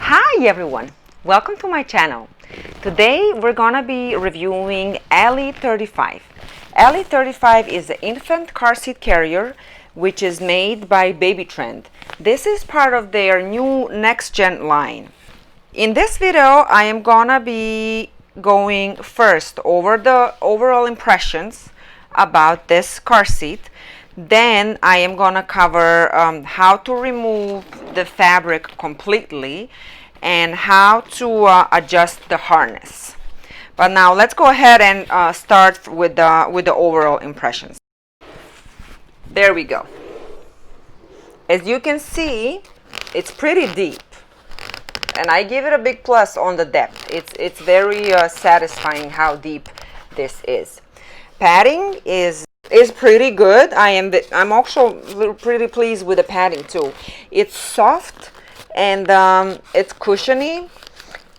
Hi everyone, welcome to my channel. Today we're gonna be reviewing Ellie 35. Ellie 35 is the infant car seat carrier which is made by BabyTrend. This is part of their new NexGen line. In this video I am gonna be going first over the overall impressions about this car seat. Then I am gonna cover how to remove the fabric completely and how to adjust the harness. But now let's go ahead and start with the overall impressions. There we go. As you can see, it's pretty deep, and I give it a big plus on the depth. It's very satisfying how deep this is. Padding is pretty good. I'm also pretty pleased with the padding too. It's soft and it's cushiony.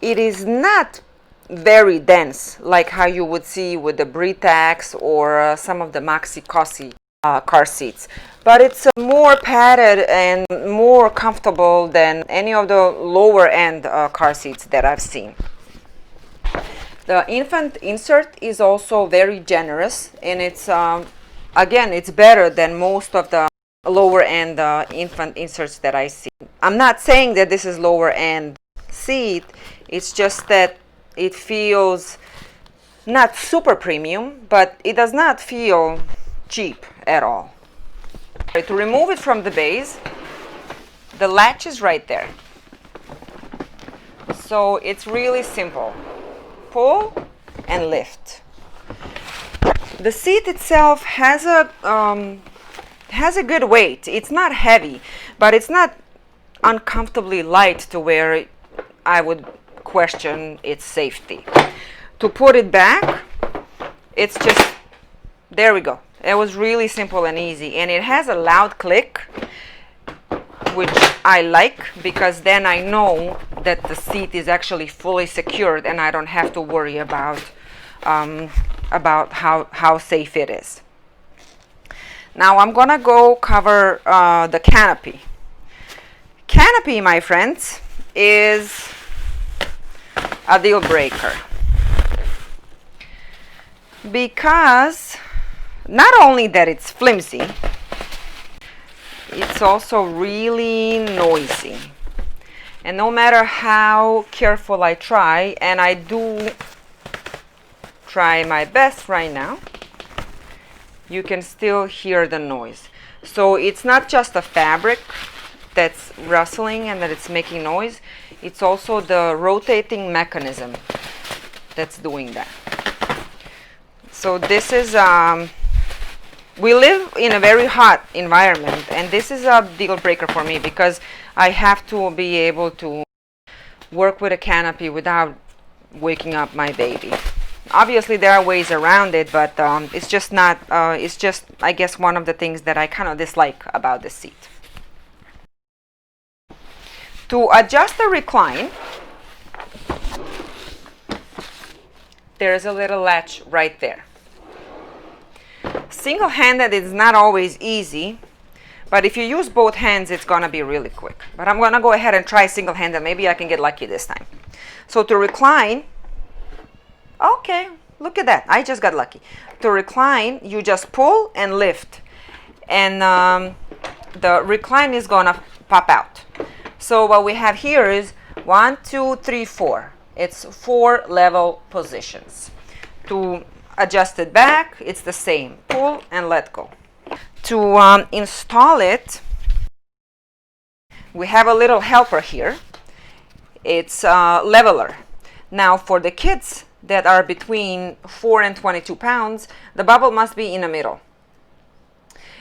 It is not very dense like how you would see with the Britax or some of the Maxi Cosi car seats, but it's more padded and more comfortable than any of the lower end car seats that I've seen. The infant insert is also very generous, and it's again, it's better than most of the lower end infant inserts that I see. I'm not saying that this is lower end seat, it's just that it feels not super premium, but it does not feel cheap at all. To remove it from the base, the latch is right there. So it's really simple. Pull and lift. The seat itself has a good weight. It's not heavy, but it's not uncomfortably light to where I would question its safety. To put it back, it's just, there we go. It was really simple and easy, and it has a loud click, which I like, because then I know that the seat is actually fully secured and I don't have to worry about how safe it is. Now I'm gonna go cover the canopy. Canopy, my friends, is a deal breaker, because not only that it's flimsy, it's also really noisy. And no matter how careful I try, and I do try my best right now, you can still hear the noise. So it's not just the fabric that's rustling and that it's making noise, it's also the rotating mechanism that's doing that. So this is we live in a very hot environment, and this is a deal breaker for me, because I have to be able to work with a canopy without waking up my baby. Obviously there are ways around it, but it's just not it's just, I guess, one of the things that I kind of dislike about this seat. To adjust the recline, there's a little latch right there. Single-handed is not always easy, but if you use both hands, it's gonna be really quick. But I'm gonna go ahead and try single-handed. Maybe I can get lucky this time. So to recline, okay, look at that, I just got lucky. To recline, you just pull and lift, and the recline is gonna pop out. So what we have here is 1, 2, 3, 4. It's 4 level positions. To adjust it back, it's the same. Pull and let go. To install it, we have a little helper here. It's a leveler. Now for the kids that are between 4 and 22 pounds, the bubble must be in the middle.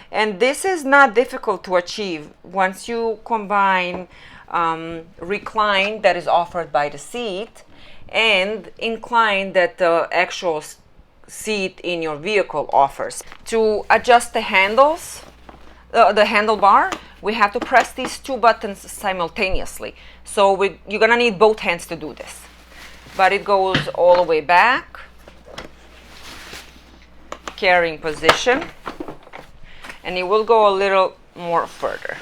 And this is not difficult to achieve once you combine recline that is offered by the seat and incline that the actual seat in your vehicle offers. To adjust the handles, the handlebar, we have to press these 2 buttons simultaneously. So you're gonna need both hands to do this. But it goes all the way back, carrying position, and it will go a little more further.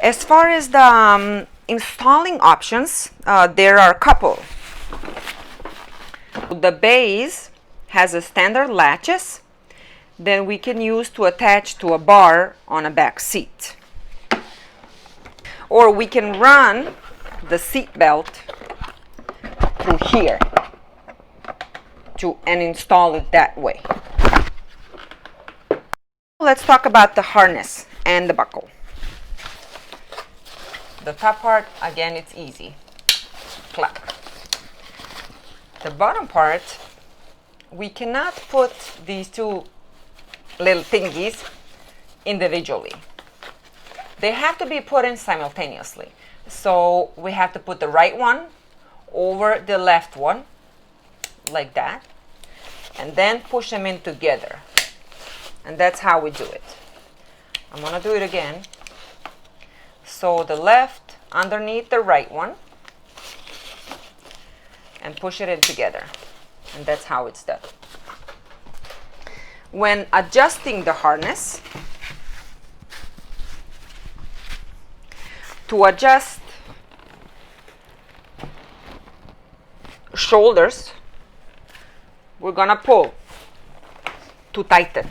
As far as the installing options, there are a couple. The base has a standard latches that we can use to attach to a bar on a back seat. Or we can run the seat belt through here and install it that way. Let's talk about the harness and the buckle. The top part, again, it's easy. Clap. The bottom part, we cannot put these two little thingies individually. They have to be put in simultaneously. So we have to put the right one over the left one, like that, and then push them in together. And that's how we do it. I'm gonna do it again. So the left underneath the right one, and push it in together. And that's how it's done. When adjusting the harness, to adjust shoulders, we're gonna pull to tighten.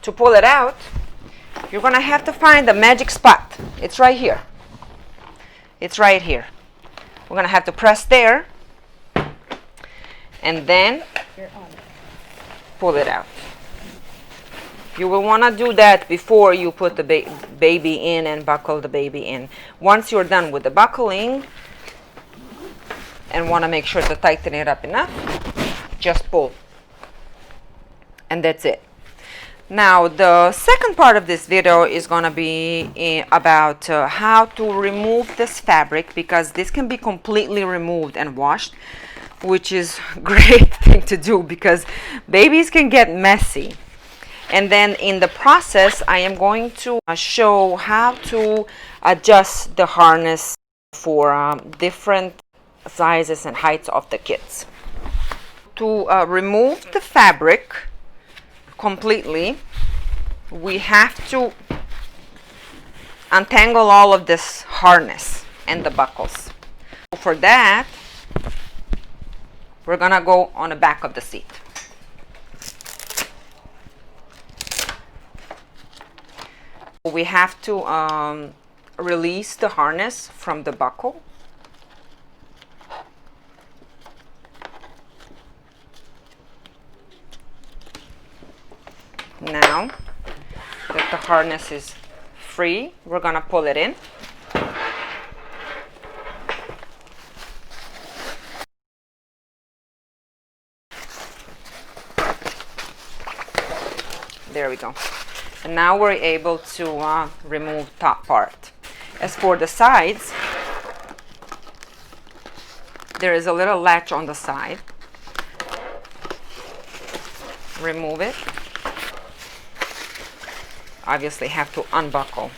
To pull it out, you're gonna have to find the magic spot. It's right here. It's right here. We're gonna have to press there and then pull it out. You will wanna do that before you put the baby in and buckle the baby in. Once you're done with the buckling and wanna make sure to tighten it up enough, just pull. And that's it. Now, the second part of this video is going to be about how to remove this fabric, because this can be completely removed and washed, which is a great thing to do because babies can get messy. And then in the process, I am going to show how to adjust the harness for different sizes and heights of the kids. To remove the fabric completely, we have to untangle all of this harness and the buckles. For that, we're gonna go on the back of the seat. We have to release the harness from the buckle. Now that the harness is free, we're gonna pull it in. There we go. And now we're able to remove top part. As for the sides, there is a little latch on the side. Remove it. Obviously have to unbuckle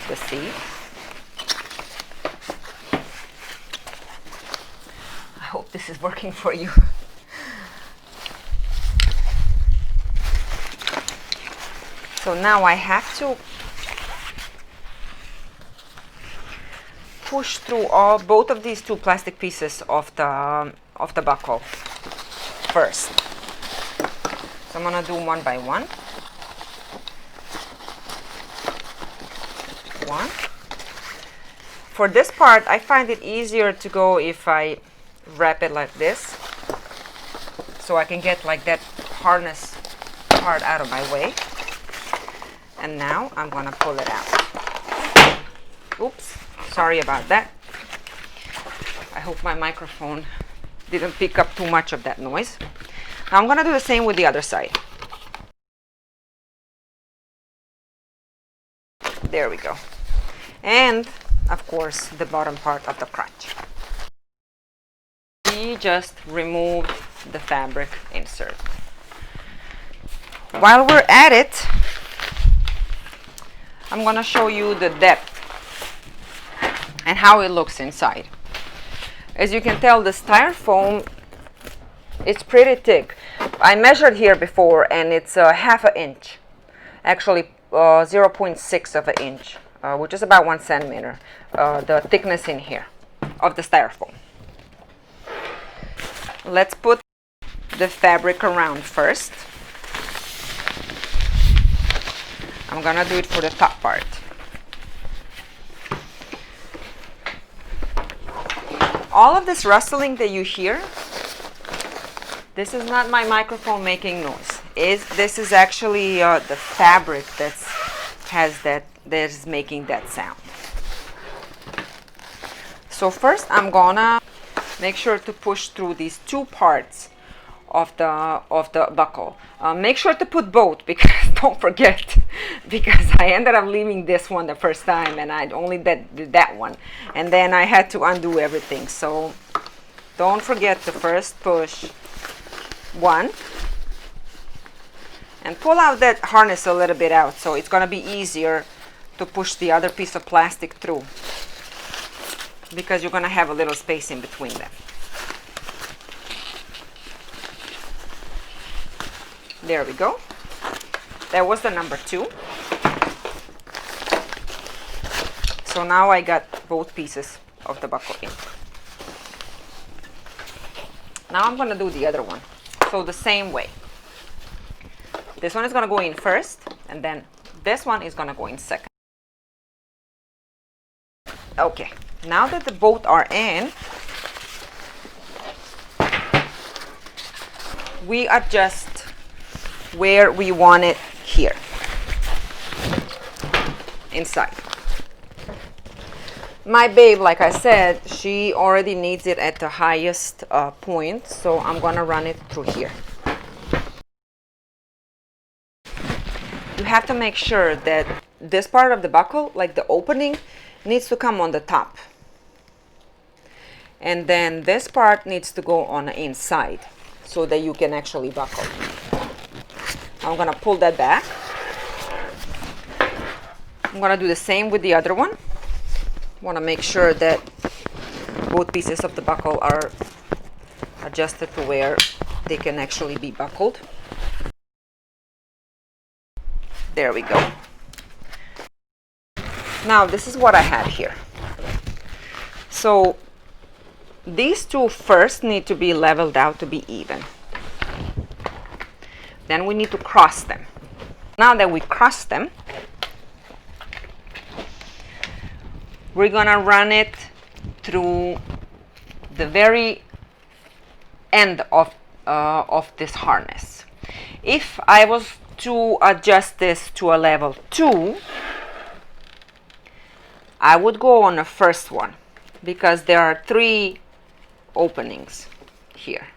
the seat. I hope this is working for you. So now I have to push through both of these two plastic pieces of the buckle first. So I'm gonna do one by one. One. For this part, I find it easier to go if I wrap it like this, so I can get like that harness part out of my way. And now I'm gonna pull it out. Oops, sorry about that. I hope my microphone didn't pick up too much of that noise. Now I'm gonna do the same with the other side. There we go. And of course the bottom part of the crotch. We just removed the fabric insert. While we're at it, I'm gonna show you the depth and how it looks inside. As you can tell, the styrofoam, it's pretty thick. I measured here before and it's 1/2 inch. Actually 0.6 of an inch, which is about 1 centimeter, the thickness in here of the styrofoam. Let's put the fabric around first. I'm gonna do it for the top part. All of this rustling that you hear, this is not my microphone making noise. This is actually the fabric that is making that sound. So first I'm gonna make sure to push through these two parts of the buckle. Make sure to put both, because don't forget, because I ended up leaving this one the first time and I only did that one, and then I had to undo everything. So don't forget to first push one and pull out that harness a little bit out, so it's gonna be easier to push the other piece of plastic through, because you're gonna have a little space in between them. There we go. That was the number 2. So now I got both pieces of the buckle in. Now I'm gonna do the other one. So the same way. This one is gonna go in first, and then this one is gonna go in second. Okay, now that the both are in, we adjust where we want it here inside. My babe, like I said, she already needs it at the highest point, so I'm gonna run it through here. You have to make sure that this part of the buckle, like the opening, needs to come on the top, and then this part needs to go on the inside so that you can actually buckle. I'm gonna pull that back. I'm gonna do the same with the other one. Want to make sure that both pieces of the buckle are adjusted to where they can actually be buckled. There we go. Now this is what I have here. So these two first need to be leveled out to be even. Then we need to cross them. Now that we cross them, we're gonna run it through the very end of this harness. If I was to adjust this to a level 2, I would go on the first one, because there are 3 openings here.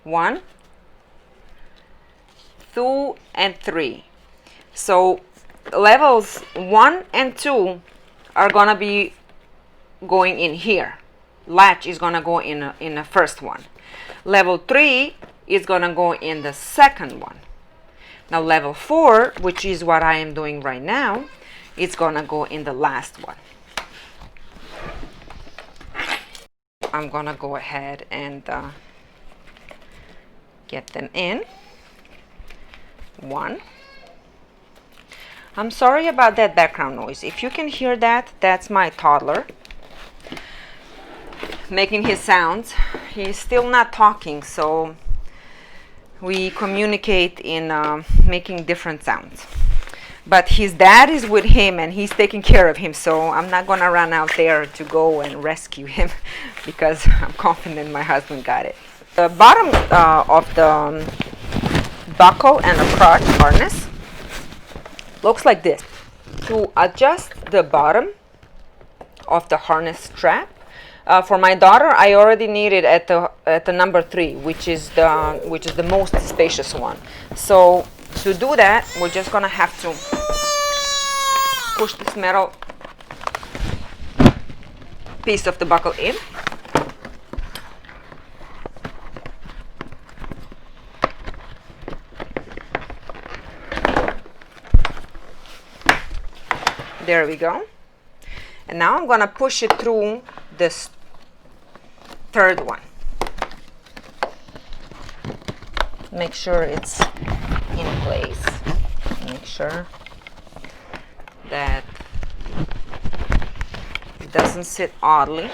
1, 2, and 3. So levels 1 and 2 are gonna be going in here. Latch is gonna go in the first one. Level 3 is gonna go in the second one. Now level 4, which is what I am doing right now, it's gonna go in the last one. I'm gonna go ahead and get them in. 1. I'm sorry about that background noise. If you can hear that, that's my toddler making his sounds. He's still not talking, so we communicate in making different sounds. But his dad is with him and he's taking care of him, so I'm not gonna run out there to go and rescue him because I'm confident my husband got it. The bottom of the buckle and the crotch harness looks like this. To adjust the bottom of the harness strap, for my daughter, I already need it at the number 3, which is the most spacious one. So to do that, we're just gonna have to push this metal piece of the buckle in. There we go. And now I'm gonna push it through this third one. Make sure it's in place. Let me make sure that it doesn't sit oddly.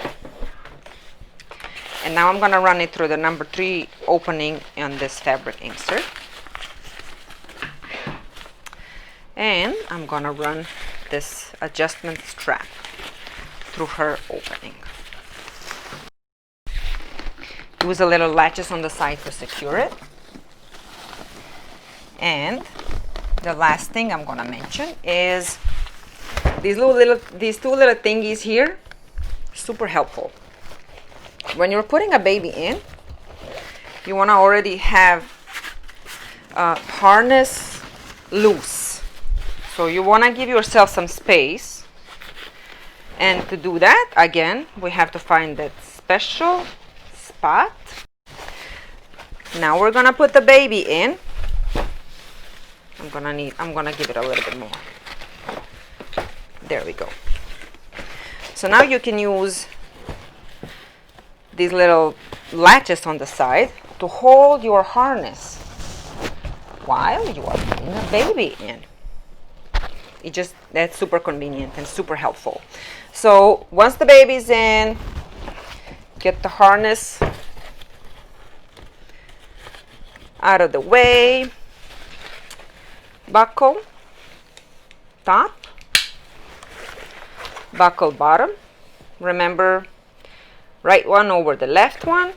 And now I'm going to run it through the number 3 opening on this fabric insert. And I'm going to run this adjustment strap through her opening. Use a little latches on the side to secure it. And the last thing I'm going to mention is these two little thingies here. Super helpful. When you're putting a baby in, you want to already have harness loose. So you want to give yourself some space. And to do that, again, we have to find that special spot. Now we're going to put the baby in. I'm going to give it a little bit more. There we go. So now you can use these little latches on the side to hold your harness while you are putting a baby in. That's super convenient and super helpful. So once the baby's in, get the harness out of the way, buckle top, buckle bottom. Remember, right one over the left one,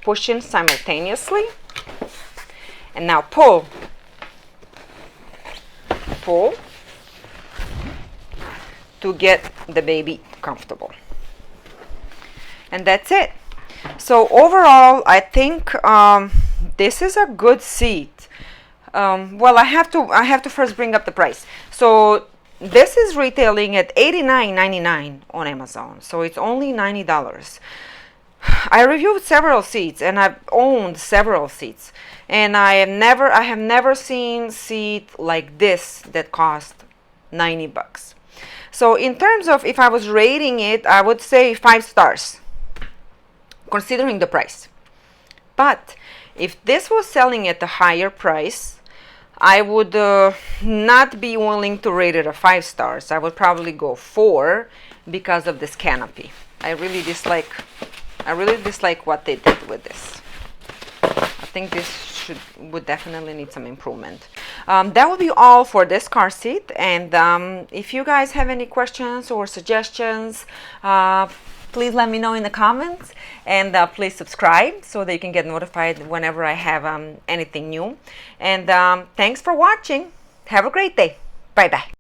push in simultaneously, and now pull to get the baby comfortable. And that's it. So overall, I think this is a good seat. Well, I have to first bring up the price. So this is retailing at $89.99 on Amazon. So it's only $90. I reviewed several seats and I've owned several seats, and I have never seen seat like this that cost $90. So in terms of if I was rating it, I would say 5 stars, considering the price. But if this was selling at a higher price, I would not be willing to rate it a 5 stars. I would probably go 4 because of this canopy. I really dislike what they did with this. I think this would definitely need some improvement. That would be all for this car seat. And if you guys have any questions or suggestions, please let me know in the comments, and please subscribe so that you can get notified whenever I have anything new. And thanks for watching. Have a great day. Bye bye.